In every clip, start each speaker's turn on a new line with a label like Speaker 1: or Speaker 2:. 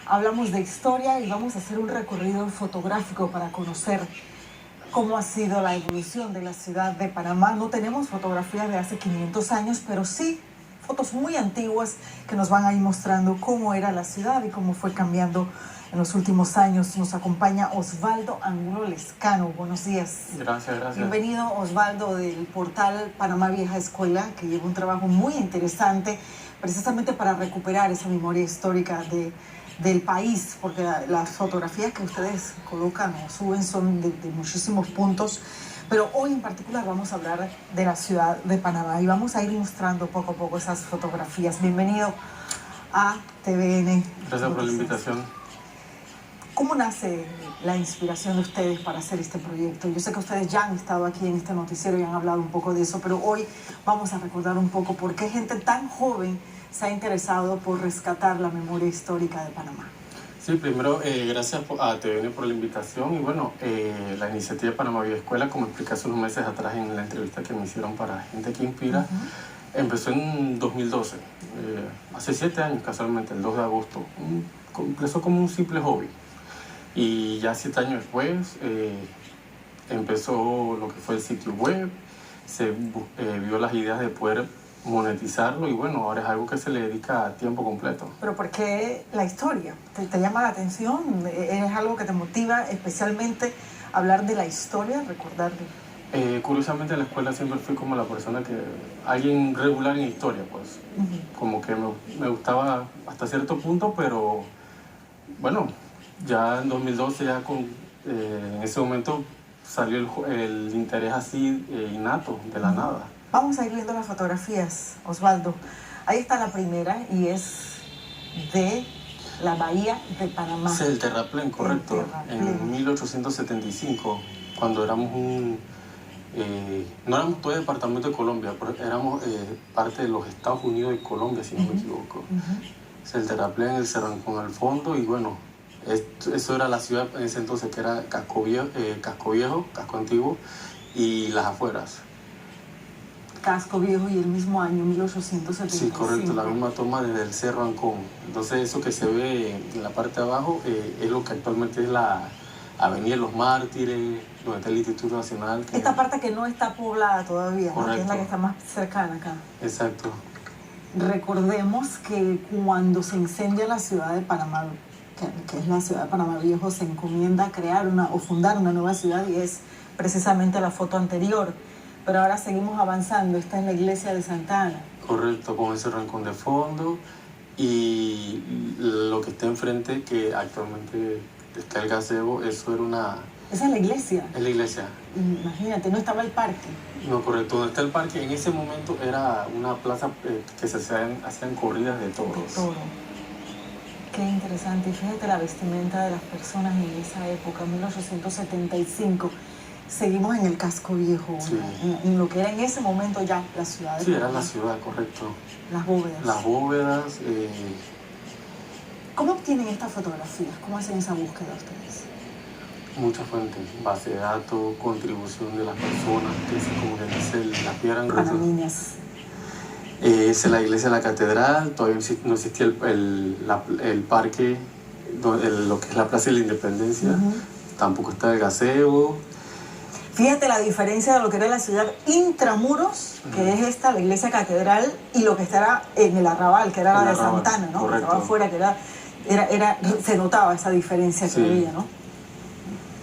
Speaker 1: Hablamos de historia y vamos a hacer un recorrido fotográfico para conocer cómo ha sido la evolución de la ciudad de Panamá. No tenemos fotografías de hace 500 años, pero sí fotos muy antiguas que nos van a ir mostrando cómo era la ciudad y cómo fue cambiando en los últimos años. Nos acompaña Osvaldo Angulo Lescano. Buenos días.
Speaker 2: Gracias.
Speaker 1: Bienvenido, Osvaldo, del portal Panamá Vieja Escuela, que lleva un trabajo muy interesante precisamente para recuperar esa memoria histórica del país, porque las fotografías que ustedes colocan o suben son de muchísimos puntos, pero hoy en particular vamos a hablar de la ciudad de Panamá y vamos a ir mostrando poco a poco esas fotografías. Bienvenido a TVN.
Speaker 2: Gracias por la invitación.
Speaker 1: ¿Cómo nace la inspiración de ustedes para hacer este proyecto? Yo sé que ustedes ya han estado aquí en este noticiero y han hablado un poco de eso, pero hoy vamos a recordar un poco por qué gente tan joven se ha interesado por rescatar la memoria histórica de Panamá.
Speaker 2: Sí, primero, gracias a TVN por la invitación y bueno, la iniciativa de Panamá Vieja Escuela, como expliqué hace unos meses atrás en la entrevista que me hicieron para Gente que Inspira, empezó en 2012, hace 7 años casualmente, el 2 de agosto. Empezó como un simple hobby y ya 7 años después empezó lo que fue el sitio web, se vio las ideas de poder monetizarlo y bueno, ahora es algo que se le dedica a tiempo completo.
Speaker 1: ¿Pero por qué la historia? ¿Te llama la atención? ¿Es algo que te motiva especialmente hablar de la historia, recordarlo?
Speaker 2: Curiosamente en la escuela siempre fui como la persona que, alguien regular en historia, pues, como que me gustaba hasta cierto punto, pero bueno, ya en 2012 ya en ese momento salió el interés así innato, de la nada.
Speaker 1: Vamos a ir viendo las fotografías, Osvaldo. Ahí está la primera y es de la bahía de Panamá.
Speaker 2: Es el terraplén, correcto. En 1875, cuando éramos no éramos todo el departamento de Colombia, pero éramos parte de los Estados Unidos de Colombia, si no me equivoco. Es el terraplén, el Cerrancón al fondo y bueno, eso era la ciudad en ese entonces, que era Casco Viejo, Casco Antiguo y las afueras.
Speaker 1: Casco Viejo y el mismo año, 1875.
Speaker 2: Sí, correcto, la misma toma desde el Cerro Ancón. Entonces eso que se ve en la parte de abajo es lo que actualmente es la Avenida de los Mártires, donde está el Instituto Nacional.
Speaker 1: Esta parte que no está poblada todavía, ¿no? Que es la que está más cercana acá.
Speaker 2: Exacto.
Speaker 1: Recordemos que cuando se incendia la ciudad de Panamá, que es la ciudad de Panamá Viejo, se encomienda a crear o fundar una nueva ciudad y es precisamente la foto anterior. Pero ahora seguimos avanzando, está en la iglesia de Santa Ana.
Speaker 2: Correcto, con ese rancón de fondo y lo que está enfrente, que actualmente está el gazebo, eso era una...
Speaker 1: ¿Esa es la iglesia?
Speaker 2: Es la iglesia.
Speaker 1: Imagínate, no estaba el parque.
Speaker 2: No, correcto, donde está el parque en ese momento era una plaza que se hacían corridas de toros.
Speaker 1: De toro. Qué interesante, y fíjate la vestimenta de las personas en esa época, 1875. Seguimos en el Casco Viejo,
Speaker 2: sí.
Speaker 1: en lo que era en ese momento ya la ciudad.
Speaker 2: Sí, era la ciudad, correcto.
Speaker 1: Las bóvedas.
Speaker 2: Las bóvedas.
Speaker 1: ¿Cómo obtienen estas fotografías? ¿Cómo hacen esa búsqueda ustedes?
Speaker 2: Muchas fuentes, base de datos, contribución de las personas, que es como que dice la piedra en
Speaker 1: para niñas.
Speaker 2: Es la iglesia de la catedral, todavía no existía el parque, lo que es la Plaza de la Independencia, tampoco está el gazebo.
Speaker 1: Fíjate la diferencia de lo que era la ciudad intramuros, que es esta, la iglesia catedral, y lo que estaba en el arrabal, que era la de Santana, ¿no?
Speaker 2: Correcto.
Speaker 1: Estaba afuera, que se notaba esa diferencia que había, ¿no?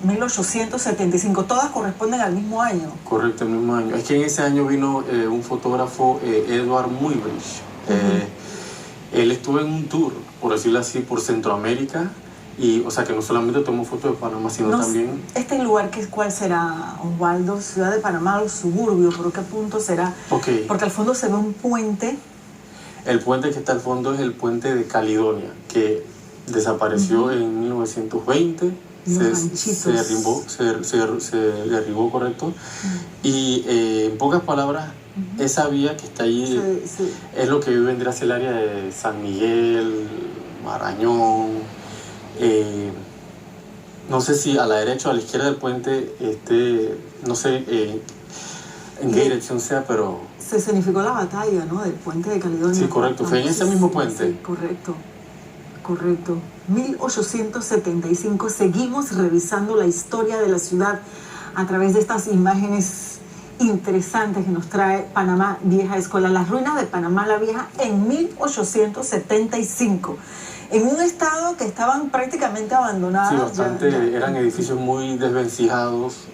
Speaker 1: 1875, todas corresponden al mismo año.
Speaker 2: Correcto, el mismo año. Es que en ese año vino un fotógrafo, Edward Muybridge. Él estuvo en un tour, por decirlo así, por Centroamérica. Y, o sea, que no solamente tomó fotos de Panamá, sino también...
Speaker 1: ¿Este lugar cuál será, Osvaldo? ¿Ciudad de Panamá o suburbio? ¿Por qué punto será?
Speaker 2: Okay.
Speaker 1: Porque al fondo se ve un puente.
Speaker 2: El puente que está al fondo es el puente de Caledonia, que desapareció en 1920. Se derribó, correcto. Y en pocas palabras, esa vía que está ahí es lo que vendría hacia el área de San Miguel, Marañón. No sé si a la derecha o a la izquierda del puente, no sé en qué dirección sea, pero...
Speaker 1: Se escenificó la batalla, ¿no? Del puente de Caledonia.
Speaker 2: Sí, correcto, fue en ese mismo puente.
Speaker 1: Sí, correcto. correcto. 1875. Seguimos revisando la historia de la ciudad a través de estas imágenes interesantes que nos trae Panamá Vieja Escuela. Las ruinas de Panamá la Vieja en 1875. En un estado que estaban prácticamente abandonadas.
Speaker 2: Sí, bastante, eran edificios muy desvencijados.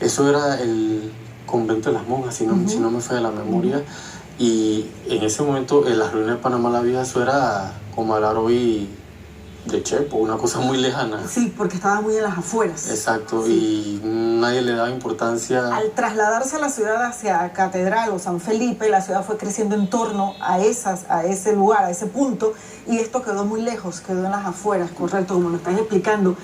Speaker 2: Eso era el convento de las monjas, si no me falla la memoria. Y en ese momento, en las ruinas de Panamá la Vieja, eso era como hablar hoy de Chepo, una cosa muy lejana.
Speaker 1: Sí, porque estaba muy en las afueras.
Speaker 2: Exacto,
Speaker 1: sí.
Speaker 2: Y nadie le daba importancia.
Speaker 1: Al trasladarse a la ciudad hacia Catedral o San Felipe, la ciudad fue creciendo en torno a ese lugar, a ese punto, y esto quedó muy lejos, quedó en las afueras, correcto, como lo estás explicando.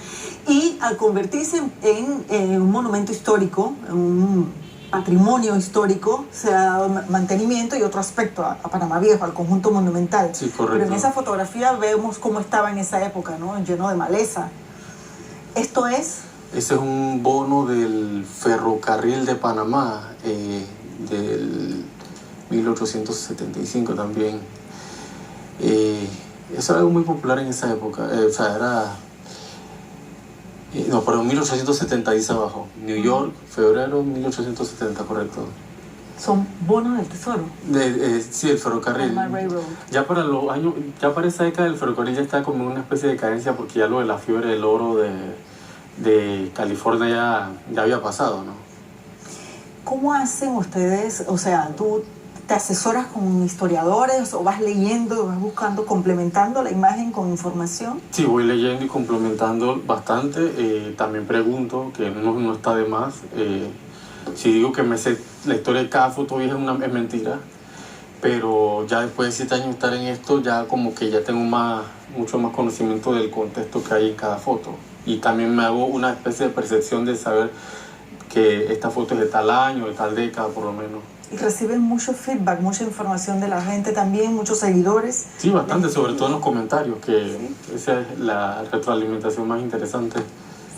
Speaker 1: Y al convertirse en un monumento histórico, un patrimonio histórico, se ha dado mantenimiento y otro aspecto a Panamá Viejo, al conjunto monumental.
Speaker 2: Sí, correcto.
Speaker 1: Pero en esa fotografía vemos cómo estaba en esa época, ¿no? Lleno de maleza. Esto es...
Speaker 2: Ese es un bono del ferrocarril de Panamá, del 1875 también. Eso era algo muy popular en esa época. O sea, era... no, perdón, 1870 dice abajo. New York, febrero 1870, correcto.
Speaker 1: Son bonos del tesoro.
Speaker 2: Sí, el ferrocarril. Ya para los años, ya para esa década el ferrocarril ya está como en una especie de cadencia porque ya lo de la fiebre del oro de California ya había pasado, ¿no?
Speaker 1: ¿Cómo hacen ustedes? O sea, tú te asesoras con historiadores o vas leyendo, vas buscando, complementando la imagen con información.
Speaker 2: Sí, voy leyendo y complementando bastante. También pregunto, que no está de más. Si digo que me sé la historia de cada foto vieja es mentira. Pero ya después de 7 años de estar en esto, ya como que ya tengo mucho más conocimiento del contexto que hay en cada foto. Y también me hago una especie de percepción de saber que esta foto es de tal año, de tal década por lo menos.
Speaker 1: Y reciben mucho feedback, mucha información de la gente también, muchos seguidores.
Speaker 2: Sí, bastante, sobre todo en los comentarios, que ¿sí? Esa es la retroalimentación más interesante.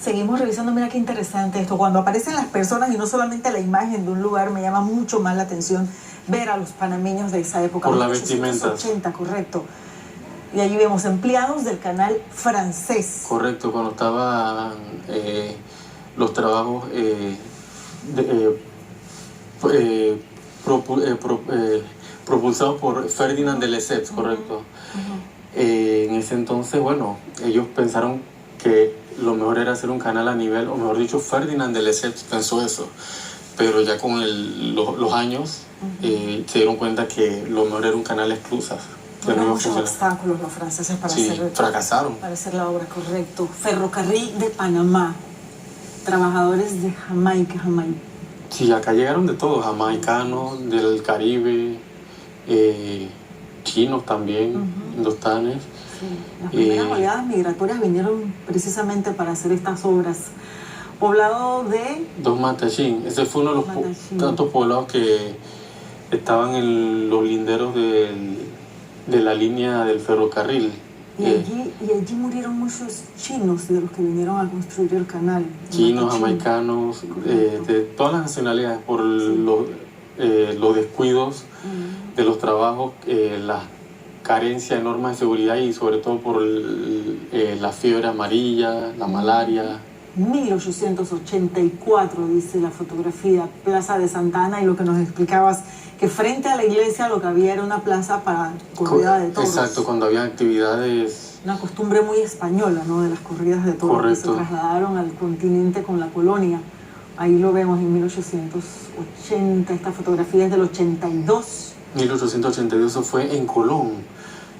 Speaker 1: Seguimos revisando, mira qué interesante esto. Cuando aparecen las personas y no solamente la imagen de un lugar, me llama mucho más la atención ver a los panameños de esa época.
Speaker 2: Por la vestimenta.
Speaker 1: 80, correcto. Y allí vemos empleados del canal francés.
Speaker 2: Correcto, cuando estaban los trabajos propulsados por Ferdinand de Lesseps, correcto. En ese entonces, bueno, ellos pensaron que lo mejor era hacer un canal a nivel, o mejor dicho, Ferdinand de Lesseps pensó eso, pero ya con los años se dieron cuenta que lo mejor era un canal exclusas.
Speaker 1: Tuvieron muchos obstáculos los franceses para
Speaker 2: fracasaron.
Speaker 1: Para hacer la obra, correcto. Ferrocarril de Panamá, trabajadores de Jamaica.
Speaker 2: Sí, acá llegaron de todos, jamaicanos, del Caribe, chinos también, indostanes.
Speaker 1: Sí. Las primeras oleadas migratorias vinieron precisamente para hacer estas obras. Poblado de...
Speaker 2: Dos Matachín. Ese fue uno de los tantos poblados que estaban en los linderos de la línea del ferrocarril.
Speaker 1: Y allí murieron muchos chinos de los que vinieron a construir el canal.
Speaker 2: Chinos, jamaicanos, de todas las nacionalidades, por los descuidos de los trabajos, la carencia de normas de seguridad y sobre todo por la fiebre amarilla, la malaria.
Speaker 1: 1884, dice la fotografía, Plaza de Santa Ana, y lo que nos explicabas, que frente a la iglesia lo que había era una plaza para corrida de toros.
Speaker 2: Exacto, cuando había actividades...
Speaker 1: Una costumbre muy española, ¿no?, de las corridas de toros. Correcto. Que se trasladaron al continente con la colonia. Ahí lo vemos en 1880, esta fotografía es del 82.
Speaker 2: 1882, eso fue en Colón.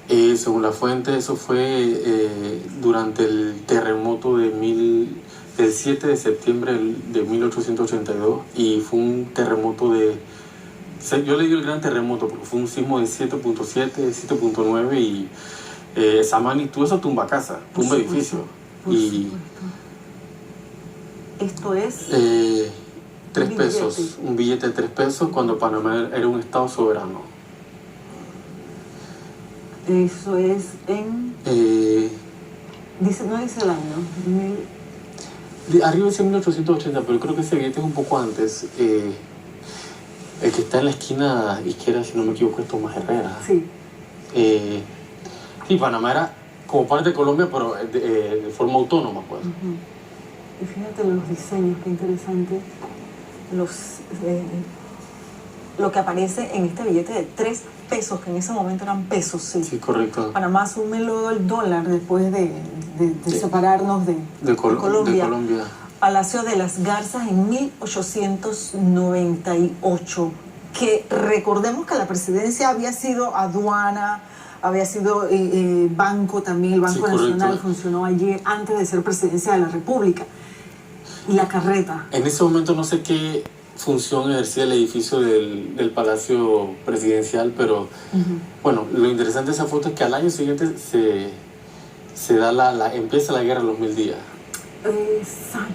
Speaker 2: Según la fuente, eso fue durante el terremoto del 7 de septiembre de 1882, y fue un terremoto yo le digo el gran terremoto porque fue un sismo de 7.7, 7.9 y esa magnitud, eso tumba casa, tumba edificio. Y
Speaker 1: esto es
Speaker 2: 3 pesos, un billete de 3 pesos cuando Panamá era un estado soberano.
Speaker 1: Eso es en... no dice el año.
Speaker 2: Arriba dice 1880, pero creo que ese billete es un poco antes. El que está en la esquina izquierda, si no me equivoco, es Tomás Herrera.
Speaker 1: Sí.
Speaker 2: Sí, Panamá era como parte de Colombia, pero de forma autónoma, pues.
Speaker 1: Y fíjate los diseños, qué interesante. Lo que aparece en este billete de 3 pesos, que en ese momento eran pesos, sí.
Speaker 2: Sí, correcto.
Speaker 1: Panamá asume luego el dólar después de separarnos de Colombia. Palacio de las Garzas en 1898, que recordemos que la presidencia había sido aduana, había sido banco también, el Banco Nacional funcionó allí antes de ser presidencia de la República. Y la carreta.
Speaker 2: En ese momento no sé qué función ejercía el edificio del Palacio Presidencial, pero bueno, lo interesante de esa foto es que al año siguiente se da empieza la guerra de los 1000 días.
Speaker 1: Exacto.